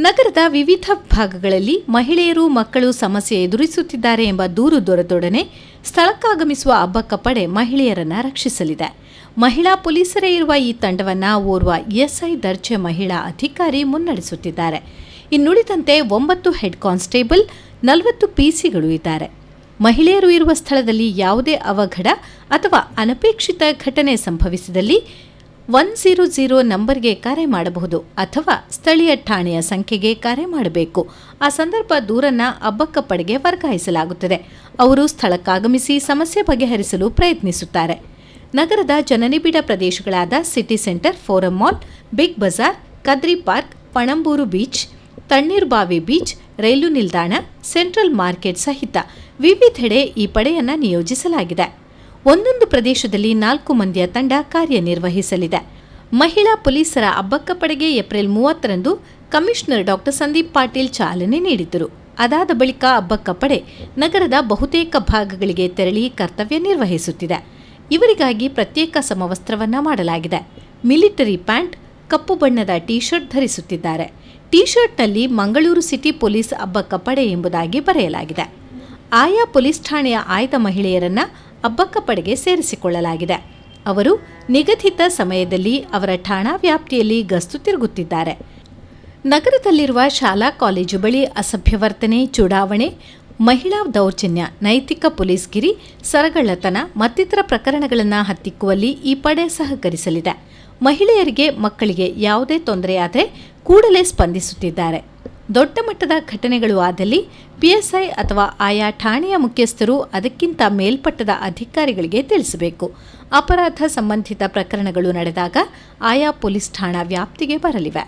ನಗರದ ವಿವಿಧ ಭಾಗಗಳಲ್ಲಿ ಮಹಿಳೆಯರು ಮಕ್ಕಳು ಸಮಸ್ಯೆ ಎದುರಿಸುತ್ತಿದ್ದಾರೆ ಎಂಬ ದೂರು ದೊರೆತೊಡನೆ ಸ್ಥಳಕ್ಕಾಗಮಿಸುವ ಅಬ್ಬಕ್ಕ ಪಡೆ ಮಹಿಳೆಯರನ್ನು ರಕ್ಷಿಸಲಿದೆ. ಮಹಿಳಾ ಪೊಲೀಸರೇ ಇರುವ ಈ ತಂಡವನ್ನು ಓರ್ವ ಎಸ್ಐ ದರ್ಜೆ ಮಹಿಳಾ ಅಧಿಕಾರಿ ಮುನ್ನಡೆಸುತ್ತಿದ್ದಾರೆ. ಇನ್ನುಳಿದಂತೆ 9 ಹೆಡ್ ಕಾನ್ಸ್ಟೇಬಲ್, 40 ಪಿಸಿಗಳು ಇದ್ದಾರೆ. ಮಹಿಳೆಯರು ಇರುವ ಸ್ಥಳದಲ್ಲಿ ಯಾವುದೇ ಅವಘಡ ಅಥವಾ ಅನಪೇಕ್ಷಿತ ಘಟನೆ ಸಂಭವಿಸಿದಲ್ಲಿ 100 ನಂಬರ್ಗೆ ಕರೆ ಮಾಡಬಹುದು ಅಥವಾ ಸ್ಥಳೀಯ ಠಾಣೆಯ ಸಂಖ್ಯೆಗೆ ಕರೆ ಮಾಡಬೇಕು. ಆ ಸಂದರ್ಭ ದೂರನ್ನು ಅಬ್ಬಕ್ಕ ಪಡೆಗೆ ವರ್ಗಾಯಿಸಲಾಗುತ್ತದೆ. ಅವರು ಸ್ಥಳಕ್ಕಾಗಮಿಸಿ ಸಮಸ್ಯೆ ಬಗೆಹರಿಸಲು ಪ್ರಯತ್ನಿಸುತ್ತಾರೆ. ನಗರದ ಜನನಿಬಿಡ ಪ್ರದೇಶಗಳಾದ City Centre, Forum Mall, Big Bazaar, Kadri park, Panambur beach, Tannirbhavi beach, ರೈಲು ನಿಲ್ದಾಣ, ಸೆಂಟ್ರಲ್ ಮಾರ್ಕೆಟ್ ಸಹಿತ ವಿವಿಧೆಡೆ ಈ ಪಡೆಯನ್ನು ನಿಯೋಜಿಸಲಾಗಿದೆ. ಒಂದೊಂದು ಪ್ರದೇಶದಲ್ಲಿ 4 ಮಂದಿಯ ತಂಡ ಕಾರ್ಯನಿರ್ವಹಿಸಲಿದೆ. ಮಹಿಳಾ ಪೊಲೀಸರ ಅಬ್ಬಕ್ಕ ಪಡೆಗೆ ಏಪ್ರಿಲ್ 30ರಂದು ಕಮಿಷನರ್ ಡಾ ಸಂದೀಪ್ ಪಾಟೀಲ್ ಚಾಲನೆ ನೀಡಿದ್ದರು. ಅದಾದ ಬಳಿಕ ಅಬ್ಬಕ್ಕ ಪಡೆ ನಗರದ ಬಹುತೇಕ ಭಾಗಗಳಿಗೆ ತೆರಳಿ ಕರ್ತವ್ಯ ನಿರ್ವಹಿಸುತ್ತಿದೆ. ಇವರಿಗಾಗಿ ಪ್ರತ್ಯೇಕ ಸಮವಸ್ತ್ರವನ್ನು ಮಾಡಲಾಗಿದೆ. ಮಿಲಿಟರಿ ಪ್ಯಾಂಟ್, ಕಪ್ಪು ಬಣ್ಣದ ಟೀ ಶರ್ಟ್ ಧರಿಸುತ್ತಿದ್ದಾರೆ. ಟೀ ಶರ್ಟ್ನಲ್ಲಿ ಮಂಗಳೂರು ಸಿಟಿ ಪೊಲೀಸ್ ಅಬ್ಬಕ್ಕ ಪಡೆ ಎಂಬುದಾಗಿ ಬರೆಯಲಾಗಿದೆ. ಆಯಾ ಪೊಲೀಸ್ ಠಾಣೆಯ ಆಯ್ದ ಮಹಿಳೆಯರನ್ನು ಅಬ್ಬಕ್ಕ ಪಡೆಗೆ ಸೇರಿಸಿಕೊಳ್ಳಲಾಗಿದೆ. ಅವರು ನಿಗದಿತ ಸಮಯದಲ್ಲಿ ಅವರ ಠಾಣಾ ವ್ಯಾಪ್ತಿಯಲ್ಲಿ ಗಸ್ತು ತಿರುಗುತ್ತಿದ್ದಾರೆ. ನಗರದಲ್ಲಿರುವ ಶಾಲಾ ಕಾಲೇಜು ಬಳಿ ಅಸಭ್ಯ ವರ್ತನೆ, ಚುಡಾವಣೆ, ಮಹಿಳಾ ದೌರ್ಜನ್ಯ, ನೈತಿಕ ಪೊಲೀಸ್ಗಿರಿ, ಸರಗಳ್ಳತನ ಮತ್ತಿತರ ಪ್ರಕರಣಗಳನ್ನು ಹತ್ತಿಕ್ಕುವಲ್ಲಿ ಈ ಪಡೆ ಸಹಕರಿಸಲಿದೆ. ಮಹಿಳೆಯರಿಗೆ, ಮಕ್ಕಳಿಗೆ ಯಾವುದೇ ತೊಂದರೆಯಾದರೆ ಕೂಡಲೇ ಸ್ಪಂದಿಸುತ್ತಿದ್ದಾರೆ. ದೊಡ್ಡ ಮಟ್ಟದ ಘಟನೆಗಳು ಆದಲ್ಲಿ ಪಿಎಸ್ಐ ಅಥವಾ ಆಯಾ ಠಾಣೆಯ ಮುಖ್ಯಸ್ಥರು ಅದಕ್ಕಿಂತ ಮೇಲ್ಪಟ್ಟದ ಅಧಿಕಾರಿಗಳಿಗೆ ತಿಳಿಸಬೇಕು. ಅಪರಾಧ ಸಂಬಂಧಿತ ಪ್ರಕರಣಗಳು ನಡೆದಾಗ ಆಯಾ ಪೊಲೀಸ್ ಠಾಣಾ ವ್ಯಾಪ್ತಿಗೆ ಬರಲಿವೆ.